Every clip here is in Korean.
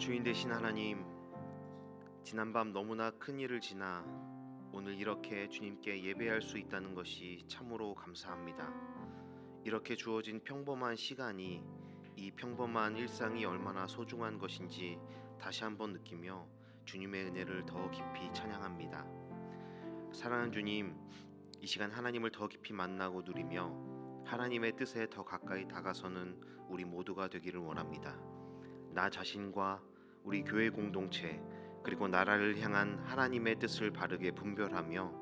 주인 되신 하나님, 지난밤 너무나 큰 일을 지나 오늘 이렇게 주님께 예배할 수 있다는 것이 참으로 감사합니다. 이렇게 주어진 평범한 시간이, 이 평범한 일상이 얼마나 소중한 것인지 다시 한번 느끼며 주님의 은혜를 더 깊이 찬양합니다. 사랑하는 주님, 이 시간 하나님을 더 깊이 만나고 누리며 하나님의 뜻에 더 가까이 다가서는 우리 모두가 되기를 원합니다. 나 자신과 우리 교회 공동체 그리고 나라를 향한 하나님의 뜻을 바르게 분별하며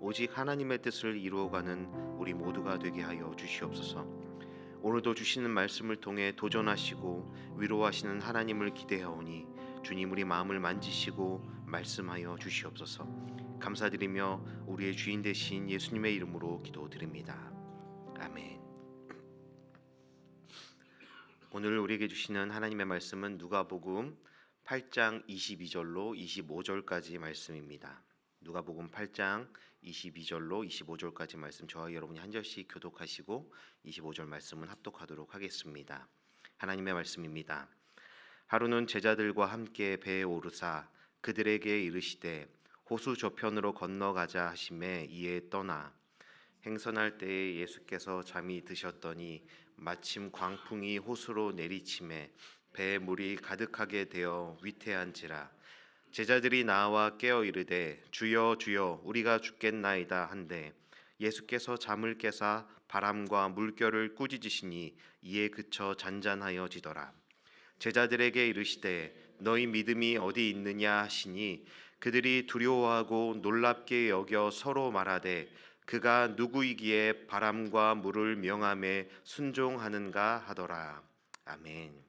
오직 하나님의 뜻을 이루어가는 우리 모두가 되게 하여 주시옵소서. 오늘도 주시는 말씀을 통해 도전하시고 위로하시는 하나님을 기대하오니 주님 우리 마음을 만지시고 말씀하여 주시옵소서. 감사드리며 우리의 주인 되신 예수님의 이름으로 기도드립니다. 아멘. 오늘 우리에게 주시는 하나님의 말씀은 누가복음 8장 22절로 25절까지 말씀입니다. 누가복음 8장 22절로 25절까지 말씀, 저와 여러분이 한 절씩 교독하시고 25절 말씀은 합독하도록 하겠습니다. 하나님의 말씀입니다. 하루는 제자들과 함께 배에 오르사 그들에게 이르시되 호수 저편으로 건너가자 하시매 이에 떠나 행선할 때에 예수께서 잠이 드셨더니 마침 광풍이 호수로 내리침에 배에 물이 가득하게 되어 위태한지라. 제자들이 나와 깨어 이르되 주여 주여 우리가 죽겠나이다 한데 예수께서 잠을 깨사 바람과 물결을 꾸짖으시니 이에 그쳐 잔잔하여지더라. 제자들에게 이르시되 너희 믿음이 어디 있느냐 하시니 그들이 두려워하고 놀랍게 여겨 서로 말하되 그가 누구이기에 바람과 물을 명함에 순종하는가 하더라. 아멘.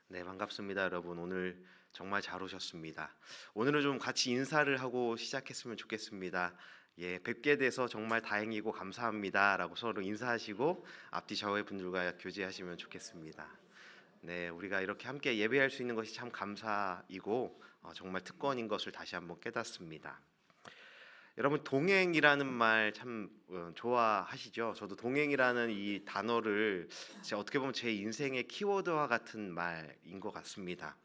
네, 반갑습니다 여러분. 오늘 정말 잘 오셨습니다. 오늘은 좀 같이 인사를 하고 시작했으면 좋겠습니다. 뵙게 돼서 정말 다행이고 감사합니다 라고 서로 인사하시고 앞뒤 좌우의 분들과 교제하시면 좋겠습니다. 네, 우리가 이렇게 함께 예배할 수 있는 것이 참 감사이고 정말 특권인 것을 다시 한번 깨닫습니다. 여러분, 동행이라는 말 참 좋아하시죠? 저도 동행이라는 이 단어를 어떻게 보면 제 인생의 키워드와 같은 말인 것 같습니다.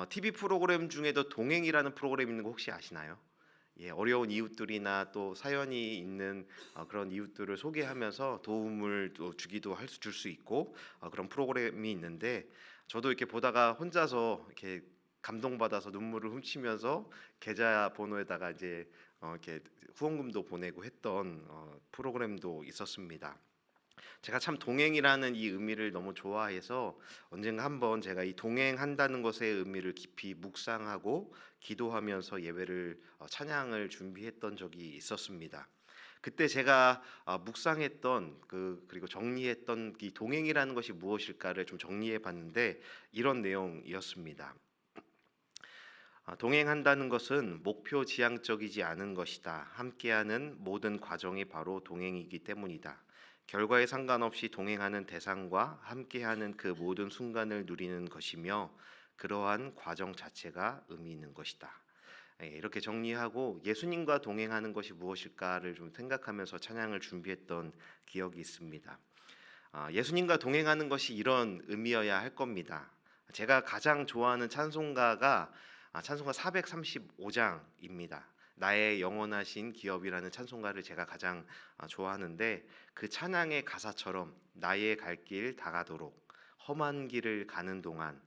TV 프로그램 중에도 동행이라는 프로그램 있는 거 혹시 아시나요? 어려운 이웃들이나 또 사연이 있는 그런 이웃들을 소개하면서 도움을 또 주기도 줄 수 있고 그런 프로그램이 있는데, 저도 이렇게 보다가 혼자서 이렇게 감동받아서 눈물을 훔치면서 계좌번호에다가 이제 이렇게 후원금도 보내고 했던 프로그램도 있었습니다. 제가 참 동행이라는 이 의미를 너무 좋아해서 언젠가 한번 제가 이 동행한다는 것의 의미를 깊이 묵상하고 기도하면서 예배를 찬양을 준비했던 적이 있었습니다. 그때 제가 묵상했던 그리고 정리했던 이 동행이라는 것이 무엇일까를 좀 정리해 봤는데 이런 내용이었습니다. 동행한다는 것은 목표 지향적이지 않은 것이다. 함께하는 모든 과정이 바로 동행이기 때문이다. 결과에 상관없이 동행하는 대상과 함께하는 그 모든 순간을 누리는 것이며 그러한 과정 자체가 의미 있는 것이다. 이렇게 정리하고 예수님과 동행하는 것이 무엇일까를 좀 생각하면서 찬양을 준비했던 기억이 있습니다. 예수님과 동행하는 것이 이런 의미여야 할 겁니다. 제가 가장 좋아하는 찬송가 435장입니다. 나의 영원하신 기업이라는 찬송가를 제가 가장 좋아하는데, 그 찬양의 가사처럼 나의 갈 길 다가도록 험한 길을 가는 동안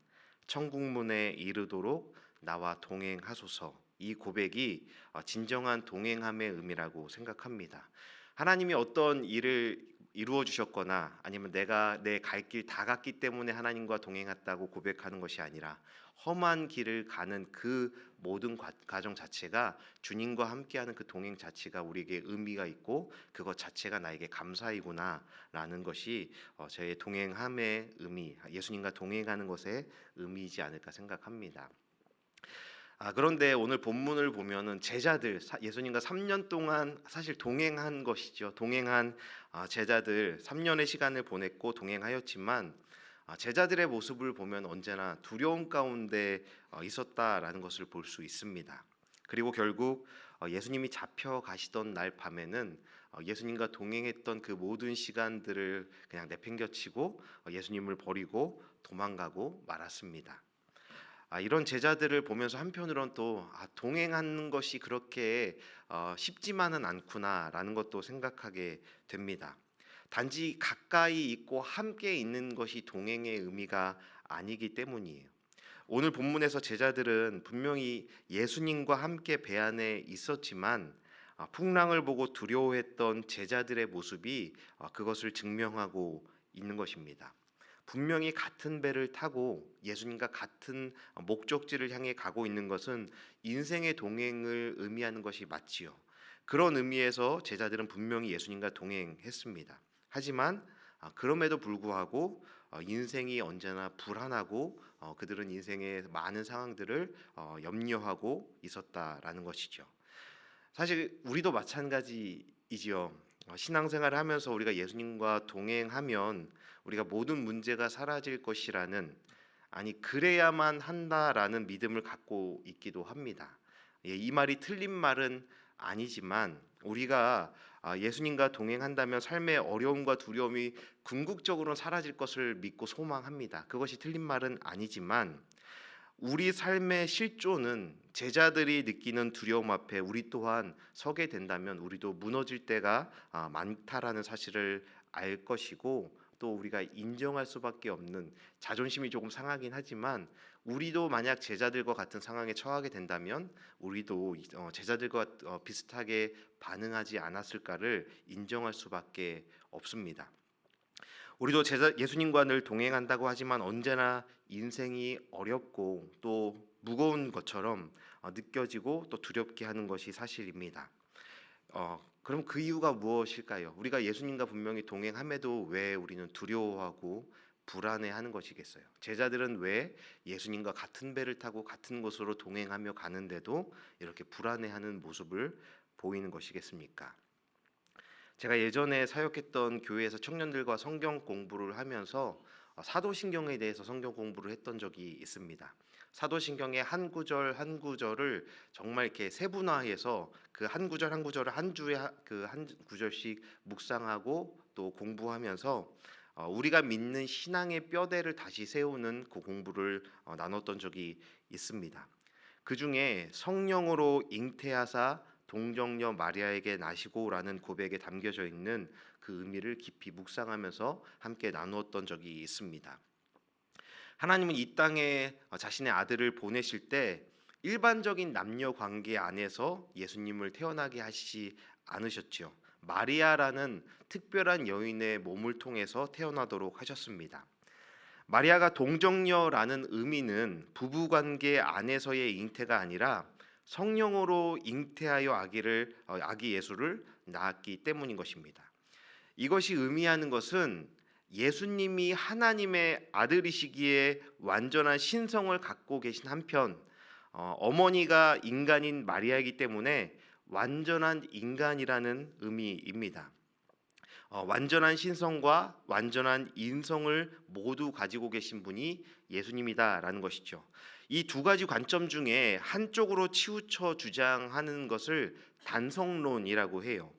천국문에 이르도록 나와 동행하소서, 이 고백이 진정한 동행함의 의미라고 생각합니다. 하나님이 어떤 일을 이루어 주셨거나 아니면 내가 내 갈 길 다 갔기 때문에 하나님과 동행했다고 고백하는 것이 아니라 험한 길을 가는 그 모든 과정 자체가 주님과 함께하는 그 동행 자체가 우리에게 의미가 있고 그것 자체가 나에게 감사이구나라는 것이 제 동행함의 의미, 예수님과 동행하는 것의 의미이지 않을까 생각합니다. 그런데 오늘 본문을 보면은 제자들, 예수님과 3년 동안 사실 동행한 것이죠. 동행한 제자들 3년의 시간을 보냈고 동행하였지만 제자들의 모습을 보면 언제나 두려움 가운데 있었다라는 것을 볼 수 있습니다. 그리고 결국 예수님이 잡혀가시던 날 밤에는 예수님과 동행했던 그 모든 시간들을 그냥 내팽겨치고 예수님을 버리고 도망가고 말았습니다. 이런 제자들을 보면서 한편으론 또 동행하는 것이 그렇게 쉽지만은 않구나라는 것도 생각하게 됩니다. 단지 가까이 있고 함께 있는 것이 동행의 의미가 아니기 때문이에요. 오늘 본문에서 제자들은 분명히 예수님과 함께 배 안에 있었지만 풍랑을 보고 두려워했던 제자들의 모습이 그것을 증명하고 있는 것입니다. 분명히 같은 배를 타고 예수님과 같은 목적지를 향해 가고 있는 것은 인생의 동행을 의미하는 것이 맞지요. 그런 의미에서 제자들은 분명히 예수님과 동행했습니다. 하지만 그럼에도 불구하고 인생이 언제나 불안하고 그들은 인생의 많은 상황들을 염려하고 있었다라는 것이죠. 사실 우리도 마찬가지이지요. 신앙생활을 하면서 우리가 예수님과 동행하면 우리가 모든 문제가 사라질 것이라는, 아니 그래야만 한다라는 믿음을 갖고 있기도 합니다. 이 말이 틀린 말은 아니지만 우리가 예수님과 동행한다면 삶의 어려움과 두려움이 궁극적으로는 사라질 것을 믿고 소망합니다. 그것이 틀린 말은 아니지만 우리 삶의 실존은 제자들이 느끼는 두려움 앞에 우리 또한 서게 된다면 우리도 무너질 때가 많다라는 사실을 알 것이고, 또 우리가 인정할 수밖에 없는, 자존심이 조금 상하긴 하지만 우리도 만약 제자들과 같은 상황에 처하게 된다면 우리도 제자들과 비슷하게 반응하지 않았을까를 인정할 수밖에 없습니다. 우리도 예수님과 늘 동행한다고 하지만 언제나 인생이 어렵고 또 무거운 것처럼 느껴지고 또 두렵게 하는 것이 사실입니다. 그럼 그 이유가 무엇일까요? 우리가 예수님과 분명히 동행함에도 왜 우리는 두려워하고 불안해하는 것이겠어요? 제자들은 왜 예수님과 같은 배를 타고 같은 곳으로 동행하며 가는데도 이렇게 불안해하는 모습을 보이는 것이겠습니까? 제가 예전에 사역했던 교회에서 청년들과 성경 공부를 하면서 사도신경에 대해서 성경 공부를 했던 적이 있습니다. 사도신경의 한 구절 한 구절을 정말 이렇게 세분화해서 그 한 구절 한 구절을 한 주에 그 한 구절씩 묵상하고 또 공부하면서 우리가 믿는 신앙의 뼈대를 다시 세우는 그 공부를 나눴던 적이 있습니다. 그 중에 성령으로 잉태하사 동정녀 마리아에게 나시고라는 고백에 담겨져 있는 그 의미를 깊이 묵상하면서 함께 나누었던 적이 있습니다. 하나님은 이 땅에 자신의 아들을 보내실 때 일반적인 남녀 관계 안에서 예수님을 태어나게 하시지 않으셨지요. 마리아라는 특별한 여인의 몸을 통해서 태어나도록 하셨습니다. 마리아가 동정녀라는 의미는 부부관계 안에서의 잉태가 아니라 성령으로 잉태하여 아기 예수를 낳았기 때문인 것입니다. 이것이 의미하는 것은 예수님이 하나님의 아들이시기에 완전한 신성을 갖고 계신 한편 어머니가 인간인 마리아이기 때문에 완전한 인간이라는 의미입니다. 완전한 신성과 완전한 인성을 모두 가지고 계신 분이 예수님이다라는 것이죠. 이 두 가지 관점 중에 한쪽으로 치우쳐 주장하는 것을 단성론이라고 해요.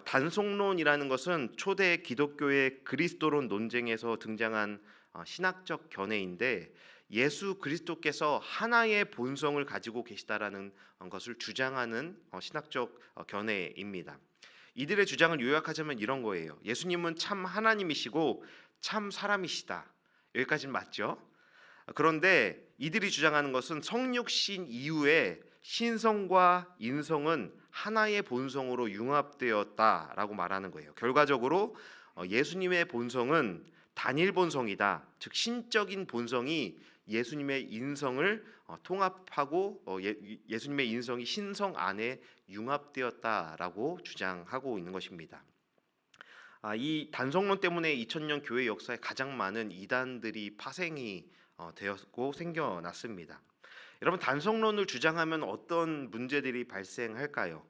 단성론이라는 것은 초대 기독교의 그리스도론 논쟁에서 등장한 신학적 견해인데, 예수 그리스도께서 하나의 본성을 가지고 계시다라는 것을 주장하는 신학적 견해입니다. 이들의 주장을 요약하자면 이런 거예요. 예수님은 참 하나님이시고 참 사람이시다. 여기까지는 맞죠? 그런데 이들이 주장하는 것은 성육신 이후에 신성과 인성은 하나의 본성으로 융합되었다라고 말하는 거예요. 결과적으로 예수님의 본성은 단일 본성이다. 즉 신적인 본성이 예수님의 인성을 통합하고 예수님의 인성이 신성 안에 융합되었다라고 주장하고 있는 것입니다. 이 단성론 때문에 2000년 교회 역사에 가장 많은 이단들이 파생이 되었고 생겨났습니다. 여러분, 단성론을 주장하면 어떤 문제들이 발생할까요?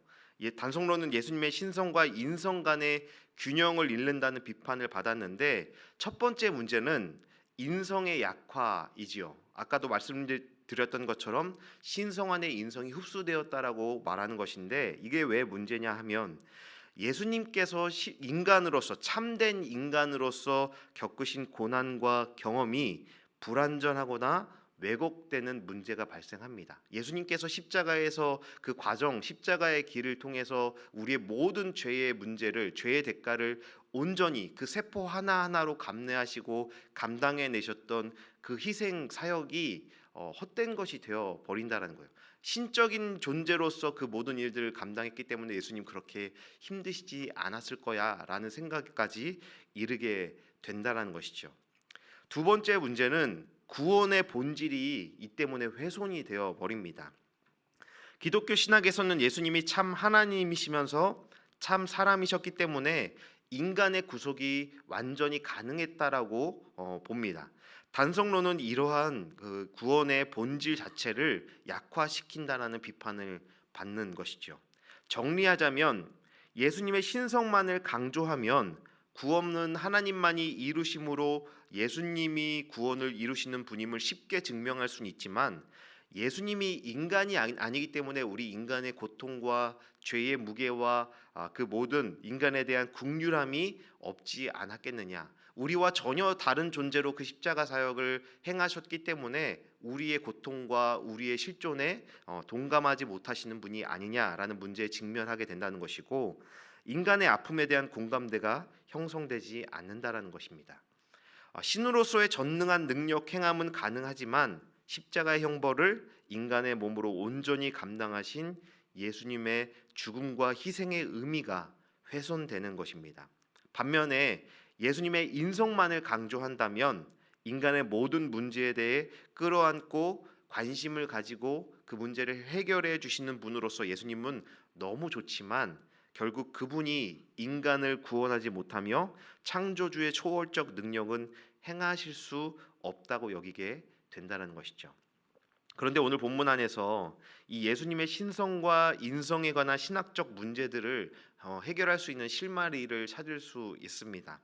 단성론은 예수님의 신성과 인성 간의 균형을 잃는다는 비판을 받았는데, 첫 번째 문제는 인성의 약화이지요. 아까도 말씀드렸던 것처럼 신성 안에 인성이 흡수되었다라고 말하는 것인데, 이게 왜 문제냐 하면 예수님께서 인간으로서, 참된 인간으로서 겪으신 고난과 경험이 불완전하거나 왜곡되는 문제가 발생합니다. 예수님께서 십자가에서 그 과정, 십자가의 길을 통해서 우리의 모든 죄의 문제를, 죄의 대가를 온전히 그 세포 하나하나로 감내하시고 감당해 내셨던 그 희생 사역이 헛된 것이 되어 버린다라는 거예요. 신적인 존재로서 그 모든 일들을 감당했기 때문에 예수님 그렇게 힘드시지 않았을 거야라는 생각까지 이르게 된다라는 것이죠. 두 번째 문제는 구원의 본질이 이 때문에 훼손이 되어 버립니다. 기독교 신학에서는 예수님이 참 하나님이시면서 참 사람이셨기 때문에 인간의 구속이 완전히 가능했다라고 봅니다. 단성론은 이러한 그 구원의 본질 자체를 약화시킨다라는 비판을 받는 것이죠. 정리하자면 예수님의 신성만을 강조하면 구원은 하나님만이 이루심으로 예수님이 구원을 이루시는 분임을 쉽게 증명할 수는 있지만 예수님이 인간이 아니기 때문에 우리 인간의 고통과 죄의 무게와 그 모든 인간에 대한 긍휼함이 없지 않았겠느냐. 우리와 전혀 다른 존재로 그 십자가 사역을 행하셨기 때문에 우리의 고통과 우리의 실존에 동감하지 못하시는 분이 아니냐라는 문제에 직면하게 된다는 것이고, 인간의 아픔에 대한 공감대가 형성되지 않는다라는 것입니다. 신으로서의 전능한 능력 행함은 가능하지만 십자가의 형벌을 인간의 몸으로 온전히 감당하신 예수님의 죽음과 희생의 의미가 훼손되는 것입니다. 반면에 예수님의 인성만을 강조한다면 인간의 모든 문제에 대해 끌어안고 관심을 가지고 그 문제를 해결해 주시는 분으로서 예수님은 너무 좋지만 결국 그분이 인간을 구원하지 못하며 창조주의 초월적 능력은 행하실 수 없다고 여기게 된다는 것이죠. 그런데 오늘 본문 안에서 이 예수님의 신성과 인성에 관한 신학적 문제들을 해결할 수 있는 실마리를 찾을 수 있습니다.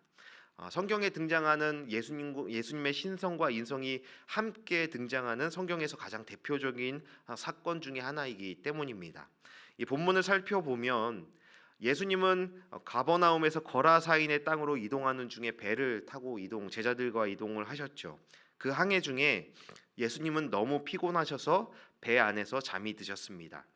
성경에 등장하는 예수님의 신성과 인성이 함께 등장하는 성경에서 가장 대표적인 사건 중에 하나이기 때문입니다. 이 본문을 살펴보면 예수님은 가버나움에서 거라사인의 땅으로 이동하는 중에 배를 타고 제자들과 이동을 하셨죠. 그 항해 중에 예수님은 너무 피곤하셔서 배 안에서 잠이 드셨습니다.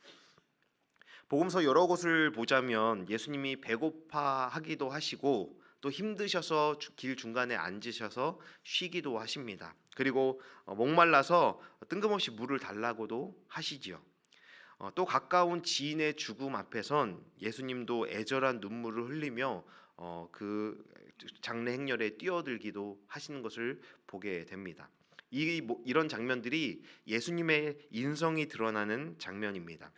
복음서 여러 곳을 보자면 예수님이 배고파하기도 하시고 또 힘드셔서 길 중간에 앉으셔서 쉬기도 하십니다. 그리고 목말라서 뜬금없이 물을 달라고도 하시지요. 또 가까운 지인의 죽음 앞에선 예수님도 애절한 눈물을 흘리며 그 장례 행렬에 뛰어들기도 하시는 것을 보게 됩니다. 이런 장면들이 예수님의 인성이 드러나는 장면입니다.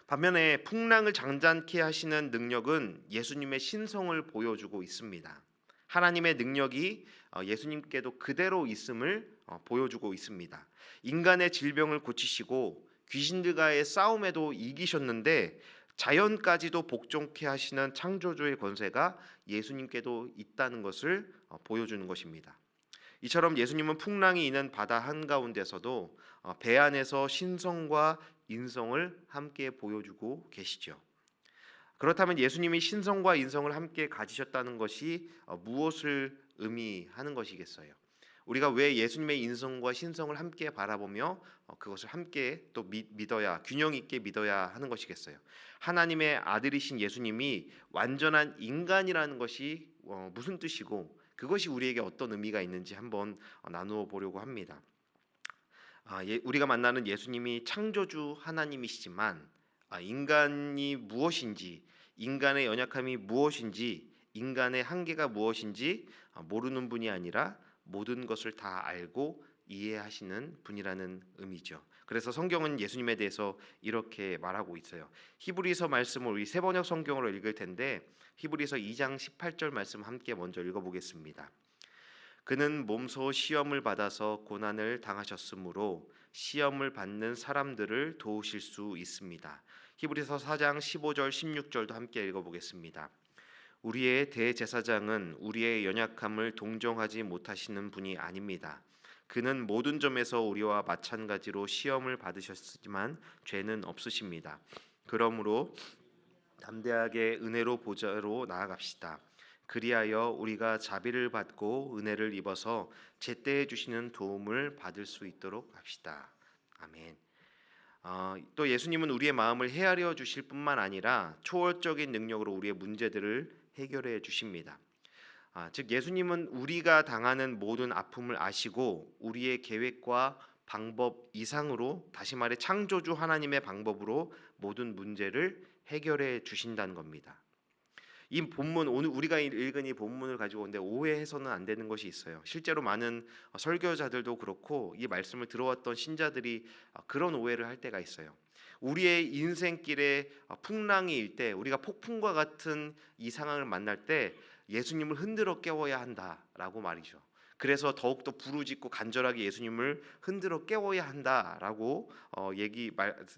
반면에 풍랑을 잔잔케 하시는 능력은 예수님의 신성을 보여주고 있습니다. 하나님의 능력이 예수님께도 그대로 있음을 보여주고 있습니다. 인간의 질병을 고치시고 귀신들과의 싸움에도 이기셨는데 자연까지도 복종케 하시는 창조주의 권세가 예수님께도 있다는 것을 보여주는 것입니다. 이처럼 예수님은 풍랑이 있는 바다 한가운데서도 배 안에서 신성과 인성을 함께 보여주고 계시죠. 그렇다면 예수님이 신성과 인성을 함께 가지셨다는 것이 무엇을 의미하는 것이겠어요? 우리가 왜 예수님의 인성과 신성을 함께 바라보며 그것을 함께 또 믿어야, 균형 있게 믿어야 하는 것이겠어요? 하나님의 아들이신 예수님이 완전한 인간이라는 것이 무슨 뜻이고 그것이 우리에게 어떤 의미가 있는지 한번 나누어 보려고 합니다. 우리가 만나는 예수님이 창조주 하나님이시지만 인간이 무엇인지, 인간의 연약함이 무엇인지, 인간의 한계가 무엇인지 모르는 분이 아니라 모든 것을 다 알고 이해하시는 분이라는 의미죠. 그래서 성경은 예수님에 대해서 이렇게 말하고 있어요. 히브리서 말씀을 우리 세번역 성경으로 읽을 텐데 히브리서 2장 18절 말씀 함께 먼저 읽어보겠습니다. 그는 몸소 시험을 받아서 고난을 당하셨으므로 시험을 받는 사람들을 도우실 수 있습니다. 히브리서 4장 15절 16절도 함께 읽어보겠습니다. 우리의 대제사장은 우리의 연약함을 동정하지 못하시는 분이 아닙니다. 그는 모든 점에서 우리와 마찬가지로 시험을 받으셨지만 죄는 없으십니다. 그러므로 담대하게 은혜로 보좌로 나아갑시다. 그리하여 우리가 자비를 받고 은혜를 입어서 제때에 주시는 도움을 받을 수 있도록 합시다. 아멘. 또 예수님은 우리의 마음을 헤아려 주실 뿐만 아니라 초월적인 능력으로 우리의 문제들을 해결해 주십니다. 즉 예수님은 우리가 당하는 모든 아픔을 아시고 우리의 계획과 방법 이상으로, 다시 말해 창조주 하나님의 방법으로 모든 문제를 해결해 주신다는 겁니다. 이 본문, 오늘 우리가 읽은 이 본문을 가지고 근데 오해해서는 안 되는 것이 있어요. 실제로 많은 설교자들도 그렇고 이 말씀을 들어왔던 신자들이 그런 오해를 할 때가 있어요. 우리의 인생길에 풍랑이 일 때, 우리가 폭풍과 같은 이 상황을 만날 때 예수님을 흔들어 깨워야 한다라고 말이죠. 그래서 더욱더 부르짖고 간절하게 예수님을 흔들어 깨워야 한다라고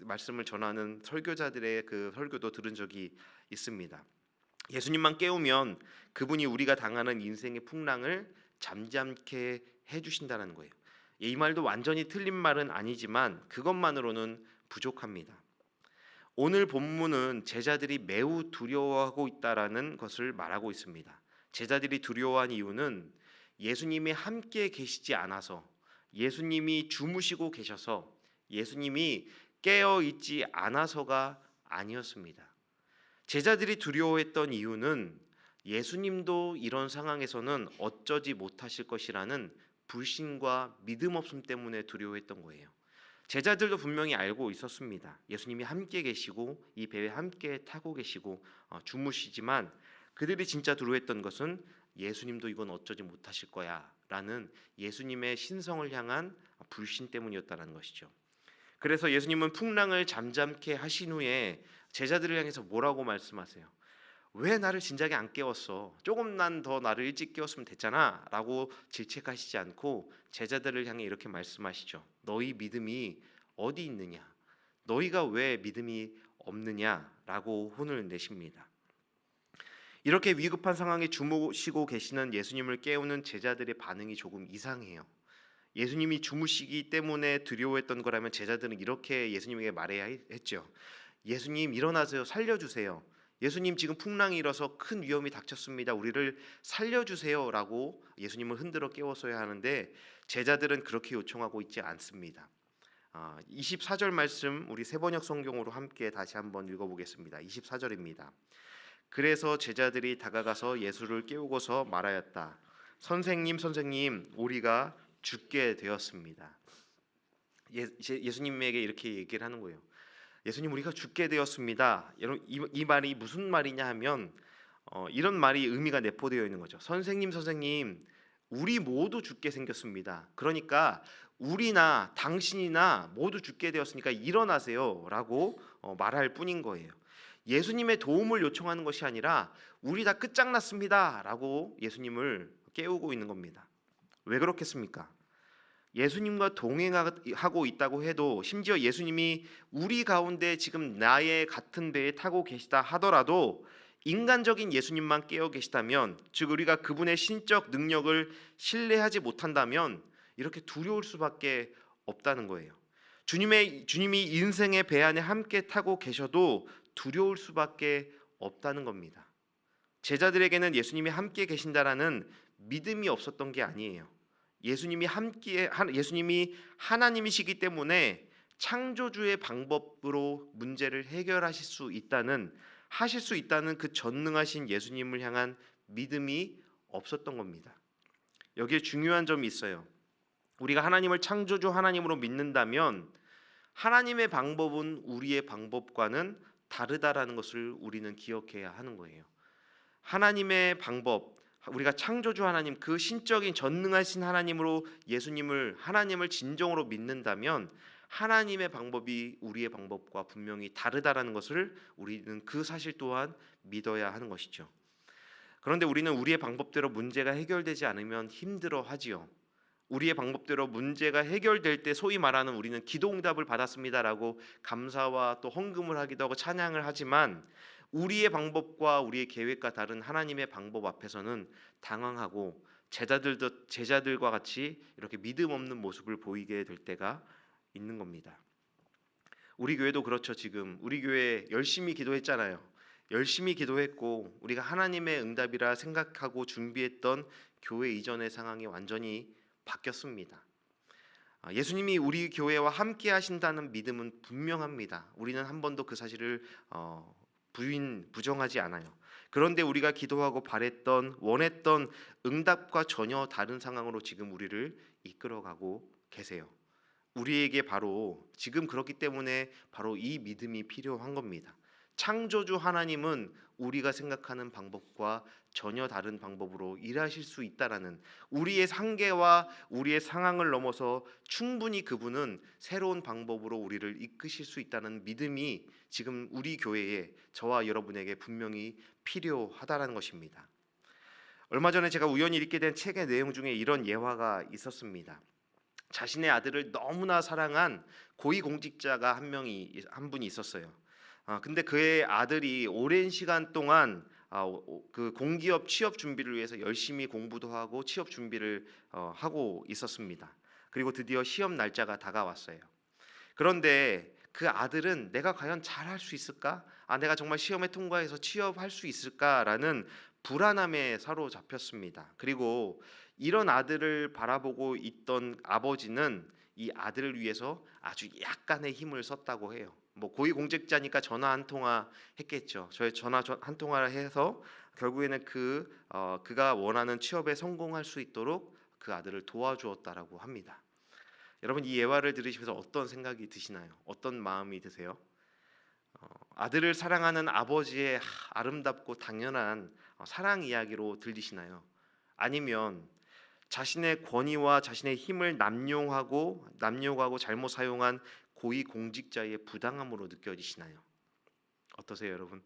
말씀을 전하는 설교자들의 그 설교도 들은 적이 있습니다. 예수님만 깨우면 그분이 우리가 당하는 인생의 풍랑을 잠잠케 해주신다는 거예요. 이 말도 완전히 틀린 말은 아니지만 그것만으로는 부족합니다. 오늘 본문은 제자들이 매우 두려워하고 있다라는 것을 말하고 있습니다. 제자들이 두려워한 이유는 예수님이 함께 계시지 않아서, 예수님이 주무시고 계셔서, 예수님이 깨어 있지 않아서가 아니었습니다. 제자들이 두려워했던 이유는 예수님도 이런 상황에서는 어쩌지 못하실 것이라는 불신과 믿음 없음 때문에 두려워했던 거예요. 제자들도 분명히 알고 있었습니다. 예수님이 함께 계시고 이 배에 함께 타고 계시고 주무시지만 그들이 진짜 두려워했던 것은 예수님도 이건 어쩌지 못하실 거야 라는 예수님의 신성을 향한 불신 때문이었다는 것이죠. 그래서 예수님은 풍랑을 잠잠케 하신 후에 제자들을 향해서 뭐라고 말씀하세요? 왜 나를 진작에 안 깨웠어? 조금만 더 나를 일찍 깨웠으면 됐잖아 라고 질책하시지 않고 제자들을 향해 이렇게 말씀하시죠. 너희 믿음이 어디 있느냐? 너희가 왜 믿음이 없느냐? 라고 혼을 내십니다. 이렇게 위급한 상황에 주무시고 계시는 예수님을 깨우는 제자들의 반응이 조금 이상해요. 예수님이 주무시기 때문에 두려워했던 거라면 제자들은 이렇게 예수님에게 말해야 했죠. 예수님 일어나세요. 살려주세요. 예수님 지금 풍랑이 일어서 큰 위험이 닥쳤습니다. 우리를 살려주세요 라고 예수님을 흔들어 깨웠어야 하는데 제자들은 그렇게 요청하고 있지 않습니다. 24절 말씀 우리 세번역 성경으로 함께 다시 한번 읽어보겠습니다. 24절입니다. 그래서 제자들이 다가가서 예수를 깨우고서 말하였다. 선생님, 선생님, 우리가 죽게 되었습니다. 예수님에게 이렇게 얘기를 하는 거예요. 예수님, 우리가 죽게 되었습니다. 여러분, 이 말이 무슨 말이냐 하면 이런 말이 의미가 내포되어 있는 거죠. 선생님, 선생님, 우리 모두 죽게 생겼습니다. 그러니까 우리나 당신이나 모두 죽게 되었으니까 일어나세요 라고 말할 뿐인 거예요. 예수님의 도움을 요청하는 것이 아니라 우리 다 끝장났습니다 라고 예수님을 깨우고 있는 겁니다. 왜 그렇겠습니까? 예수님과 동행하고 있다고 해도, 심지어 예수님이 우리 가운데 지금 나의 같은 배에 타고 계시다 하더라도 인간적인 예수님만 깨어 계시다면, 즉 우리가 그분의 신적 능력을 신뢰하지 못한다면 이렇게 두려울 수밖에 없다는 거예요. 주님이 인생의 배 안에 함께 타고 계셔도 두려울 수밖에 없다는 겁니다. 제자들에게는 예수님이 함께 계신다라는 믿음이 없었던 게 아니에요. 예수님이 하나님이시기 때문에 창조주의 방법으로 문제를 해결하실 수 있다는, 하실 수 있다는 그 전능하신 예수님을 향한 믿음이 없었던 겁니다. 여기에 중요한 점이 있어요. 우리가 하나님을 창조주 하나님으로 믿는다면 하나님의 방법은 우리의 방법과는 다르다라는 것을 우리는 기억해야 하는 거예요. 하나님의 방법, 우리가 창조주 하나님, 그 신적인 전능하신 하나님으로 하나님을 진정으로 믿는다면 하나님의 방법이 우리의 방법과 분명히 다르다라는 것을 우리는 그 사실 또한 믿어야 하는 것이죠. 그런데 우리는 우리의 방법대로 문제가 해결되지 않으면 힘들어하지요. 우리의 방법대로 문제가 해결될 때 소위 말하는 우리는 기도응답을 받았습니다라고 감사와 또 헌금을 하기도 하고 찬양을 하지만 우리의 방법과 우리의 계획과 다른 하나님의 방법 앞에서는 당황하고 제자들과 같이 이렇게 믿음 없는 모습을 보이게 될 때가 있는 겁니다. 우리 교회도 그렇죠. 지금 우리 교회 열심히 기도했잖아요. 열심히 기도했고 우리가 하나님의 응답이라 생각하고 준비했던 교회 이전의 상황이 완전히 바뀌었습니다. 예수님이 우리 교회와 함께 하신다는 믿음은 분명합니다. 우리는 한 번도 그 사실을 부정하지 않아요. 그런데 우리가 기도하고 바랬던 원했던 응답과 전혀 다른 상황으로 지금 우리를 이끌어가고 계세요. 우리에게 바로 지금 그렇기 때문에 바로 이 믿음이 필요한 겁니다. 창조주 하나님은 우리가 생각하는 방법과 전혀 다른 방법으로 일하실 수 있다라는 우리의 한계와 우리의 상황을 넘어서 충분히 그분은 새로운 방법으로 우리를 이끄실 수 있다는 믿음이 지금 우리 교회에 저와 여러분에게 분명히 필요하다라는 것입니다. 얼마 전에 제가 우연히 읽게 된 책의 내용 중에 이런 예화가 있었습니다. 자신의 아들을 너무나 사랑한 고위공직자가 한 분이 있었어요. 근데 그의 아들이 오랜 시간 동안 그 공기업 취업 준비를 위해서 열심히 공부도 하고 취업 준비를 하고 있었습니다. 그리고 드디어 시험 날짜가 다가왔어요. 그런데 그 아들은 내가 과연 잘할 수 있을까? 내가 정말 시험에 통과해서 취업할 수 있을까라는 불안함에 사로잡혔습니다. 그리고 이런 아들을 바라보고 있던 아버지는 이 아들을 위해서 아주 약간의 힘을 썼다고 해요. 뭐 고위공직자니까 전화 한 통화 했겠죠. 저희 전화 한 통화를 해서 결국에는 그가 원하는 취업에 성공할 수 있도록 그 아들을 도와주었다라고 합니다. 여러분 이 예화를 들으시면서 어떤 생각이 드시나요? 어떤 마음이 드세요? 아들을 사랑하는 아버지의 아름답고 당연한 사랑 이야기로 들리시나요? 아니면 자신의 권위와 자신의 힘을 남용하고 잘못 사용한 고위공직자의 부당함으로 느껴지시나요? 어떠세요, 여러분?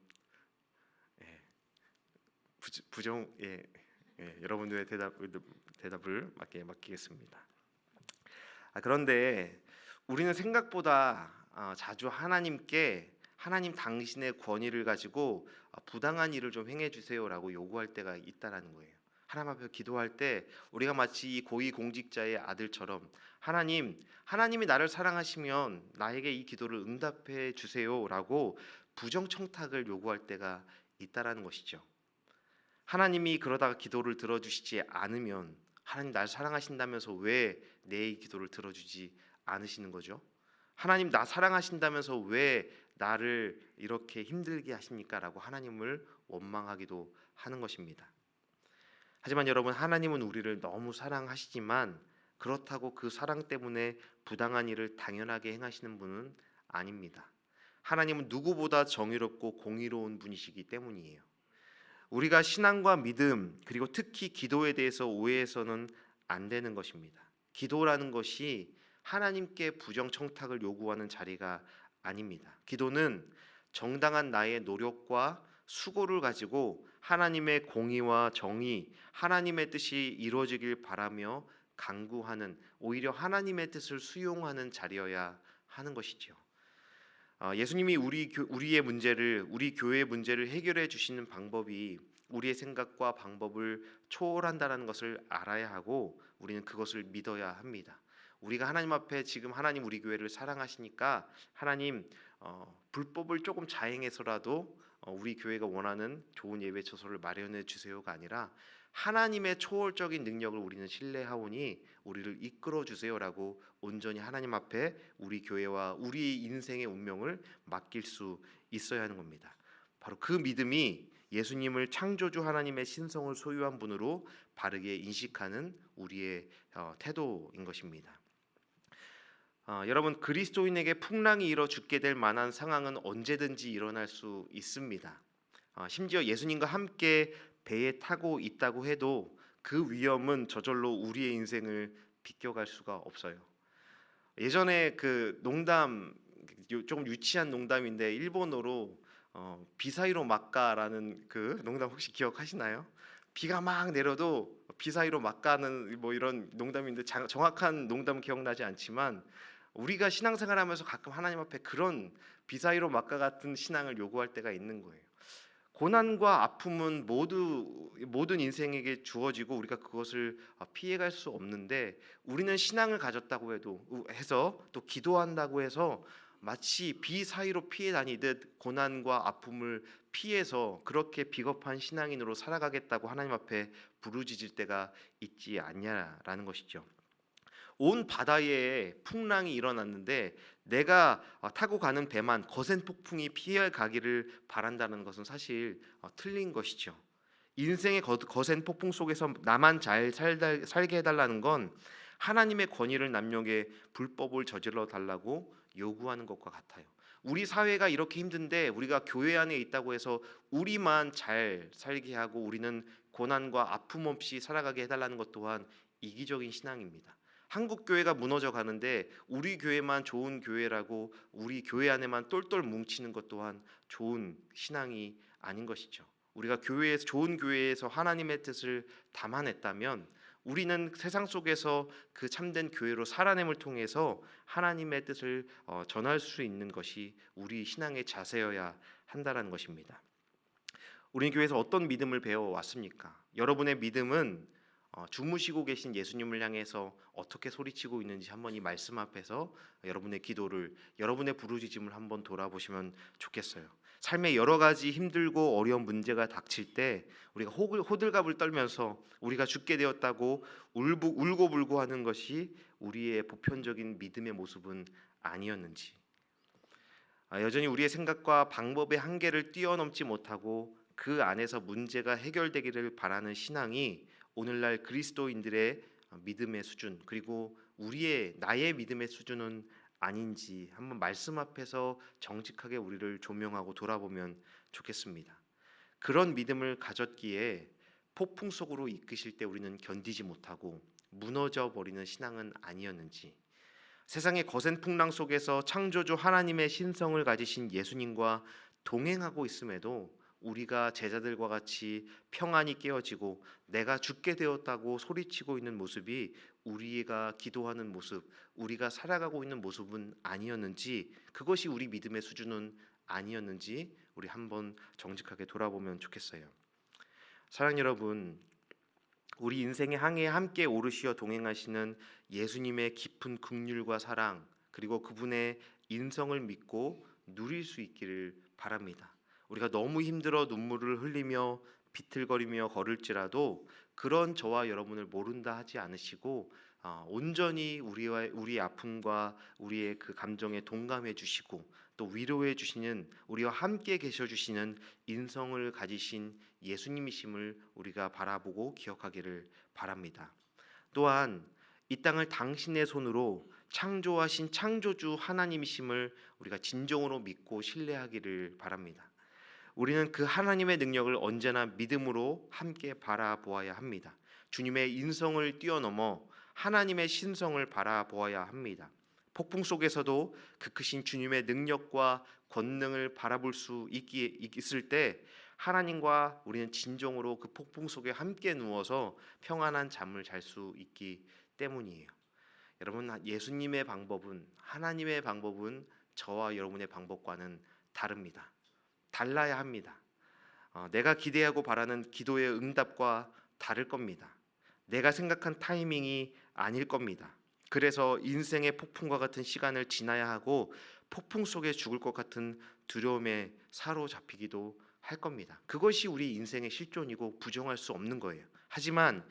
예, 여러분들의 대답을 맡기겠습니다. 그런데 우리는 생각보다 자주 하나님 당신의 권위를 가지고 부당한 일을 좀 행해 주세요라고 요구할 때가 있다라는 거예요. 하나님 앞에 기도할 때 우리가 마치 이 고위공직자의 아들처럼 하나님이 나를 사랑하시면 나에게 이 기도를 응답해 주세요라고 부정청탁을 요구할 때가 있다라는 것이죠. 하나님이 그러다가 기도를 들어주시지 않으면 하나님 날 사랑하신다면서 왜 내 기도를 들어주지 않으시는 거죠? 하나님 나 사랑하신다면서 왜 나를 이렇게 힘들게 하십니까? 라고 하나님을 원망하기도 하는 것입니다. 하지만 여러분 하나님은 우리를 너무 사랑하시지만 그렇다고 그 사랑 때문에 부당한 일을 당연하게 행하시는 분은 아닙니다. 하나님은 누구보다 정의롭고 공의로운 분이시기 때문이에요. 우리가 신앙과 믿음 그리고 특히 기도에 대해서 오해해서는 안 되는 것입니다. 기도라는 것이 하나님께 부정청탁을 요구하는 자리가 아닙니다. 기도는 정당한 나의 노력과 수고를 가지고 하나님의 공의와 정의, 하나님의 뜻이 이루어지길 바라며 간구하는 오히려 하나님의 뜻을 수용하는 자리여야 하는 것이죠. 예수님이 우리 교회의 문제를 해결해 주시는 방법이 우리의 생각과 방법을 초월한다는 것을 알아야 하고 우리는 그것을 믿어야 합니다. 우리가 하나님 앞에 지금 하나님 우리 교회를 사랑하시니까 하나님 불법을 조금 자행해서라도 우리 교회가 원하는 좋은 예배 처소를 마련해 주세요가 아니라 하나님의 초월적인 능력을 우리는 신뢰하오니 우리를 이끌어 주세요라고 온전히 하나님 앞에 우리 교회와 우리 인생의 운명을 맡길 수 있어야 하는 겁니다. 바로 그 믿음이 예수님을 창조주 하나님의 신성을 소유한 분으로 바르게 인식하는 우리의 태도인 것입니다. 여러분 그리스도인에게 풍랑이 일어 죽게 될 만한 상황은 언제든지 일어날 수 있습니다. 심지어 예수님과 함께 배에 타고 있다고 해도 그 위험은 저절로 우리의 인생을 비껴갈 수가 없어요. 예전에 그 농담 조금 유치한 농담인데 일본어로 비사이로 막가라는 그 농담 혹시 기억하시나요? 비가 막 내려도 비사이로 막가는 뭐 이런 농담인데 정확한 농담은 기억나지 않지만 우리가 신앙생활하면서 가끔 하나님 앞에 그런 비사이로 막가 같은 신앙을 요구할 때가 있는 거예요. 고난과 아픔은 모든 인생에게 주어지고 우리가 그것을 피해갈 수 없는데 우리는 신앙을 가졌다고 해서 또 기도한다고 해서 마치 비 사이로 피해 다니듯 고난과 아픔을 피해서 그렇게 비겁한 신앙인으로 살아가겠다고 하나님 앞에 부르짖을 때가 있지 않냐라는 것이죠. 온 바다에 풍랑이 일어났는데 내가 타고 가는 배만 거센 폭풍이 피해 가기를 바란다는 것은 사실 틀린 것이죠. 인생의 거센 폭풍 속에서 나만 잘 살게 해달라는 건 하나님의 권위를 남용해 불법을 저질러 달라고 요구하는 것과 같아요. 우리 사회가 이렇게 힘든데 우리가 교회 안에 있다고 해서 우리만 잘 살게 하고 우리는 고난과 아픔 없이 살아가게 해달라는 것 또한 이기적인 신앙입니다. 한국 교회가 무너져 가는데 우리 교회만 좋은 교회라고 우리 교회 안에만 똘똘 뭉치는 것 또한 좋은 신앙이 아닌 것이죠. 우리가 교회에서 좋은 교회에서 하나님의 뜻을 담아냈다면 우리는 세상 속에서 그 참된 교회로 살아냄을 통해서 하나님의 뜻을 전할 수 있는 것이 우리 신앙의 자세여야 한다는 것입니다. 우리 교회에서 어떤 믿음을 배워 왔습니까? 여러분의 믿음은 주무시고 계신 예수님을 향해서 어떻게 소리치고 있는지 한번 이 말씀 앞에서 여러분의 기도를, 여러분의 부르짖음을 한번 돌아보시면 좋겠어요. 삶에 여러 가지 힘들고 어려운 문제가 닥칠 때 우리가 호들갑을 떨면서 우리가 죽게 되었다고 울고불고 하는 것이 우리의 보편적인 믿음의 모습은 아니었는지, 여전히 우리의 생각과 방법의 한계를 뛰어넘지 못하고 그 안에서 문제가 해결되기를 바라는 신앙이 오늘날 그리스도인들의 믿음의 수준, 그리고 나의 믿음의 수준은 아닌지 한번 말씀 앞에서 정직하게 우리를 조명하고 돌아보면 좋겠습니다. 그런 믿음을 가졌기에 폭풍 속으로 이끄실 때 우리는 견디지 못하고 무너져 버리는 신앙은 아니었는지, 세상의 거센 풍랑 속에서 창조주 하나님의 신성을 가지신 예수님과 동행하고 있음에도 우리가 제자들과 같이 평안이 깨어지고 내가 죽게 되었다고 소리치고 있는 모습이 우리가 기도하는 모습, 우리가 살아가고 있는 모습은 아니었는지, 그것이 우리 믿음의 수준은 아니었는지 우리 한번 정직하게 돌아보면 좋겠어요. 사랑 여러분, 우리 인생의 항해에 함께 오르시어 동행하시는 예수님의 깊은 긍휼과 사랑, 그리고 그분의 인성을 믿고 누릴 수 있기를 바랍니다. 우리가 너무 힘들어 눈물을 흘리며 비틀거리며 걸을지라도 그런 저와 여러분을 모른다 하지 않으시고 온전히 우리의 아픔과 우리의 그 감정에 동감해 주시고 또 위로해 주시는, 우리와 함께 계셔 주시는 인성을 가지신 예수님이심을 우리가 바라보고 기억하기를 바랍니다. 또한 이 땅을 당신의 손으로 창조하신 창조주 하나님이심을 우리가 진정으로 믿고 신뢰하기를 바랍니다. 우리는 그 하나님의 능력을 언제나 믿음으로 함께 바라보아야 합니다. 주님의 인성을 뛰어넘어 하나님의 신성을 바라보아야 합니다. 폭풍 속에서도 그 크신 주님의 능력과 권능을 바라볼 수 있을 때 하나님과 우리는 진정으로 그 폭풍 속에 함께 누워서 평안한 잠을 잘 수 있기 때문이에요. 여러분, 예수님의 방법은, 하나님의 방법은 저와 여러분의 방법과는 다릅니다. 달라야 합니다. 내가 기대하고 바라는 기도의 응답과 다를 겁니다. 내가 생각한 타이밍이 아닐 겁니다. 그래서 인생의 폭풍과 같은 시간을 지나야 하고 폭풍 속에 죽을 것 같은 두려움에 사로잡히기도 할 겁니다. 그것이 우리 인생의 실존이고 부정할 수 없는 거예요. 하지만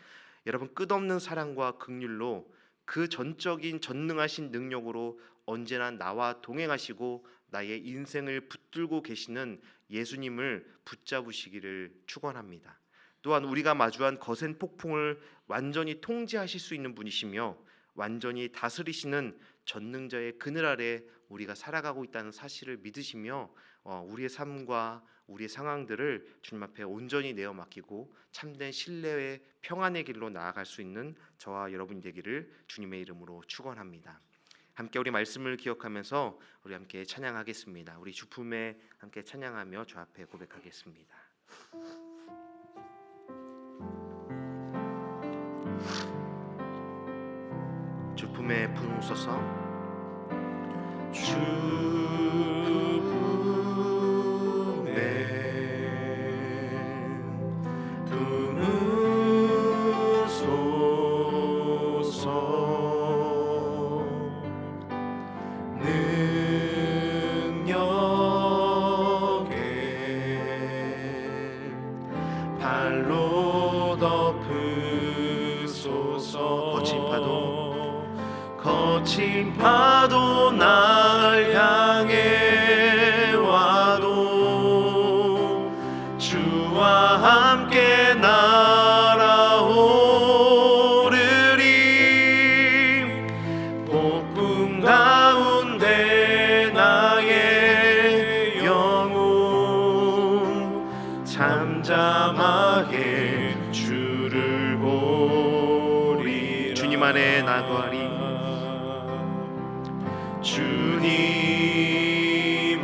여러분, 끝없는 사랑과 긍휼로 그 전적인 전능하신 능력으로 언제나 나와 동행하시고 나의 인생을 붙들고 계시는 예수님을 붙잡으시기를 축원합니다. 또한 우리가 마주한 거센 폭풍을 완전히 통제하실 수 있는 분이시며 완전히 다스리시는 전능자의 그늘 아래 우리가 살아가고 있다는 사실을 믿으시며 우리의 삶과 우리의 상황들을 주님 앞에 온전히 내어 맡기고 참된 신뢰의 평안의 길로 나아갈 수 있는 저와 여러분이 되기를 주님의 이름으로 축원합니다. 함께 우리 말씀을 기억하면서 우리 함께 찬양하겠습니다. 우리 주품에 함께 찬양하며 주 앞에 고백하겠습니다. 주품에 품으소서. 주품에 품으소서. 날로 덮으소서. 거친 파도 날 향해 와도 주와 함께 날아오르리. 폭풍 가운데 나의 영혼 잠잠하게 주를 보리라. 주님 안에 나거하리. 주님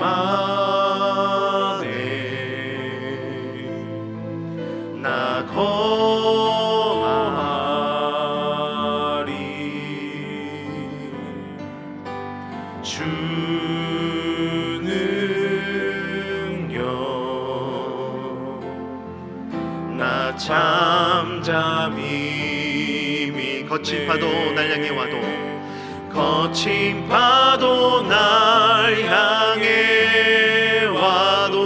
안에 나 거하리. 주 능력 나 잠잠히 거친 파도 날 향해 와도 거친 파도 날 향해 와도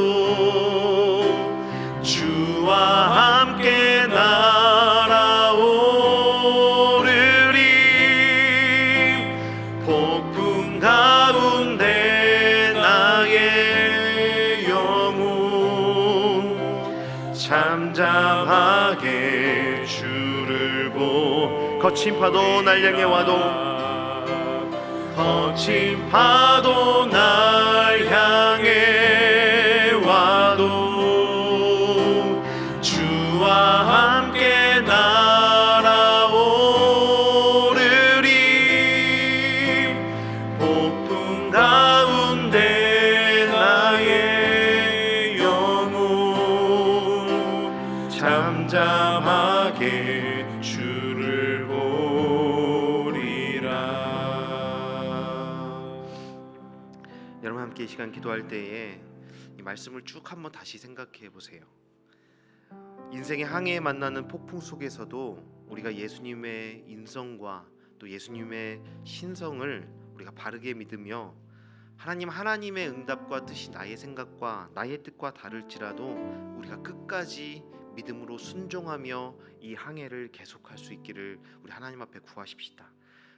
주와 함께 날아오르리. 폭풍 가운데 나의 영혼 잠잠하게 주를 보. 거친 파도 날 향해 와도 거친 파도 날 향해 와도 주와 함께 날아오르리. 폭풍 가운데 나의 영혼 잠잠하게 주를 보리라. 여러분 함께 이 시간 기도할 때에 이 말씀을 쭉 한번 다시 생각해 보세요. 인생의 항해에 만나는 폭풍 속에서도 우리가 예수님의 인성과 또 예수님의 신성을 우리가 바르게 믿으며 하나님의 응답과 뜻이 나의 생각과 나의 뜻과 다를지라도 우리가 끝까지 믿음으로 순종하며 이 항해를 계속할 수 있기를 우리 하나님 앞에 구하십시다.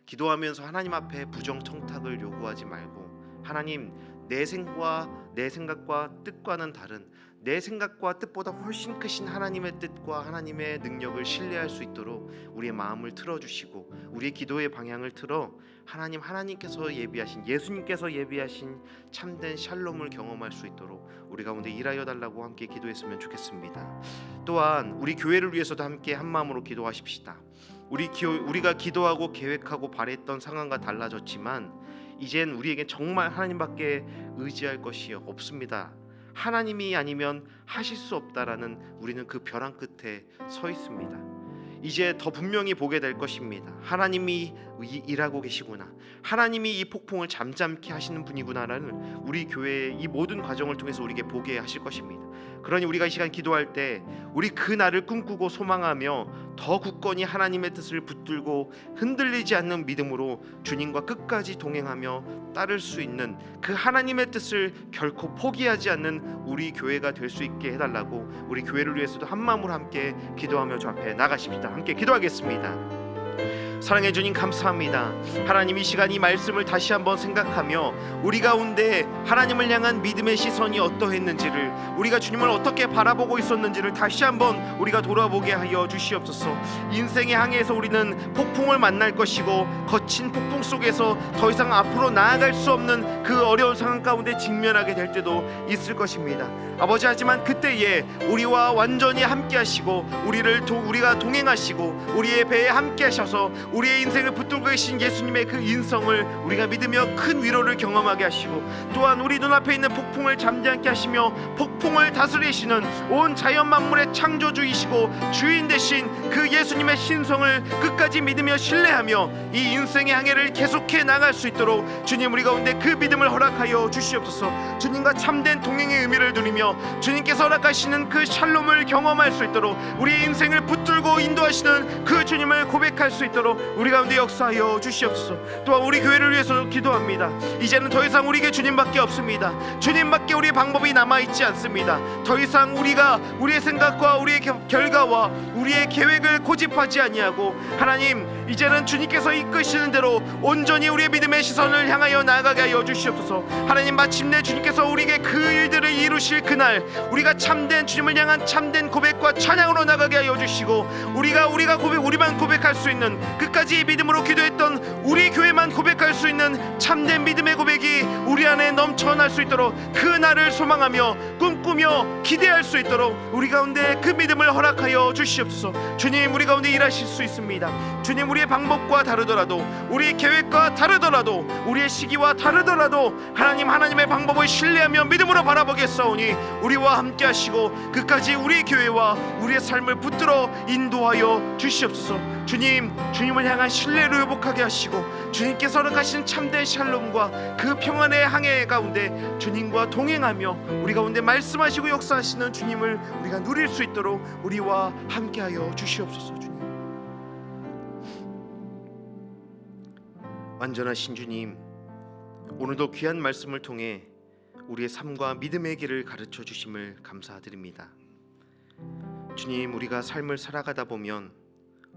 기도하면서 하나님 앞에 부정청탁을 요구하지 말고 하나님, 내 생각과 뜻과는 다른 내 생각과 뜻보다 훨씬 크신 하나님의 뜻과 하나님의 능력을 신뢰할 수 있도록 우리의 마음을 틀어주시고 우리의 기도의 방향을 틀어 하나님께서 예비하신 예수님께서 예비하신 참된 샬롬을 경험할 수 있도록 우리 가운데 일하여 달라고 함께 기도했으면 좋겠습니다. 또한 우리 교회를 위해서도 함께 한 마음으로 기도하십시다. 우리가 기도하고 계획하고 바랬던 상황과 달라졌지만 이젠 우리에게 정말 하나님밖에 의지할 것이 없습니다. 하나님이 아니면 하실 수 없다라는 우리는 그 벼랑 끝에 서 있습니다. 이제 더 분명히 보게 될 것입니다. 하나님이 일하고 계시구나, 하나님이 이 폭풍을 잠잠케 하시는 분이구나라는 우리 교회의 이 모든 과정을 통해서 우리에게 보게 하실 것입니다. 그러니 우리가 이 시간 기도할 때 우리 그 날을 꿈꾸고 소망하며 더 굳건히 하나님의 뜻을 붙들고 흔들리지 않는 믿음으로 주님과 끝까지 동행하며 따를 수 있는 그 하나님의 뜻을 결코 포기하지 않는 우리 교회가 될 수 있게 해달라고 우리 교회를 위해서도 한 마음으로 함께 기도하며 주 앞에 나가십시다. 함께 기도하겠습니다. 사랑해 주님 감사합니다. 하나님, 이 시간 이 말씀을 다시 한번 생각하며 우리 가운데 하나님을 향한 믿음의 시선이 어떠했는지를, 우리가 주님을 어떻게 바라보고 있었는지를 다시 한번 우리가 돌아보게 하여 주시옵소서. 인생의 항해에서 우리는 폭풍을 만날 것이고 거친 폭풍 속에서 더 이상 앞으로 나아갈 수 없는 그 어려운 상황 가운데 직면하게 될 때도 있을 것입니다. 아버지, 하지만 그때에 우리와 완전히 함께 하시고 우리가 동행하시고 우리의 배에 함께 하셔서 우리의 인생을 붙들고 계신 예수님의 그 인성을 우리가 믿으며 큰 위로를 경험하게 하시고, 또한 우리 눈앞에 있는 폭풍을 잠잠케 하시며 폭풍을 다스리시는 온 자연 만물의 창조주이시고 주인 되신 그 예수님의 신성을 끝까지 믿으며 신뢰하며 이 인생의 항해를 계속해 나갈 수 있도록 주님, 우리 가운데 그 믿음을 허락하여 주시옵소서. 주님과 참된 동행의 의미를 누리며 주님께서 허락하시는 그 샬롬을 경험할 수 있도록 우리의 인생을 붙들고 인도하시는 그 주님을 고백할 수 있도록 우리 가운데 역사하여 주시옵소서. 또한 우리 교회를 위해서 기도합니다. 이제는 더 이상 우리에게 주님밖에 없습니다. 주님밖에 우리의 방법이 남아있지 않습니다. 더 이상 우리가 우리의 생각과 우리의 결과와 우리의 계획을 고집하지 아니하고, 하나님 이제는 주님께서 이끄시는 대로 온전히 우리의 믿음의 시선을 향하여 나아가게 하여 주시옵소서. 하나님 마침내 주님께서 우리에게 그 일들을 이루실 그날, 우리가 참된 주님을 향한 참된 고백과 찬양으로 나가게 하여 주시고, 우리만 고백할 수 있는, 끝까지 믿음으로 기도했던 우리 교회만 고백할 수 있는 참된 믿음의 고백이 우리 안에 넘쳐날 수 있도록, 그 날을 소망하며 꿈꾸며 기대할 수 있도록 우리 가운데 그 믿음을 허락하여 주시옵소서. 주님, 우리 가운데 일하실 수 있습니다. 주님, 우리의 방법과 다르더라도, 우리의 계획과 다르더라도, 우리의 시기와 다르더라도 하나님의 방법을 신뢰하며 믿음으로 바라보겠사오니 우리와 함께 하시고 끝까지 우리 교회와 우리의 삶을 붙들어 인도하여 주시옵소서. 주님을 향한 신뢰를 회복하게 하시고, 주님께서 허락하신 참된 샬롬과 그 평안의 항해 가운데 주님과 동행하며 우리 가운데 말씀하시고 역사하시는 주님을 우리가 누릴 수 있도록 우리와 함께하여 주시옵소서. 주님, 완전하신 주님, 오늘도 귀한 말씀을 통해 우리의 삶과 믿음의 길을 가르쳐 주심을 감사드립니다. 주님, 우리가 삶을 살아가다 보면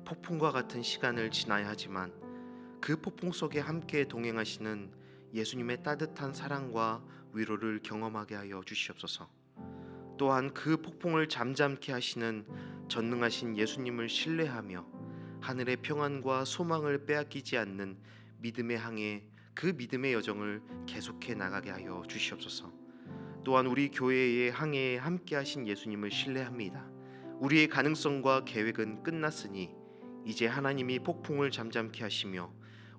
폭풍과 같은 시간을 지나야 하지만 그 폭풍 속에 함께 동행하시는 예수님의 따뜻한 사랑과 위로를 경험하게 하여 주시옵소서. 또한 그 폭풍을 잠잠케 하시는 전능하신 예수님을 신뢰하며 하늘의 평안과 소망을 빼앗기지 않는 믿음의 항해, 그 믿음의 여정을 계속해 나가게 하여 주시옵소서. 또한 우리 교회의 항해에 함께 하신 예수님을 신뢰합니다. 우리의 가능성과 계획은 끝났으니 이제 하나님이 폭풍을 잠잠케 하시며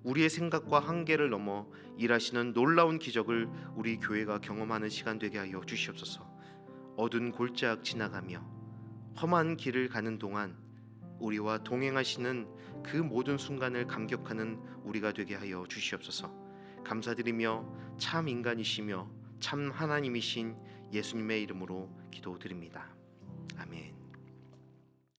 우리의 생각과 한계를 넘어 일하시는 놀라운 기적을 우리 교회가 경험하는 시간 되게 하여 주시옵소서. 어두운 골짜기 지나가며 험한 길을 가는 동안 우리와 동행하시는 그 모든 순간을 감격하는 우리가 되게 하여 주시옵소서. 감사드리며 참 인간이시며 참 하나님이신 예수님의 이름으로 기도드립니다. 아멘.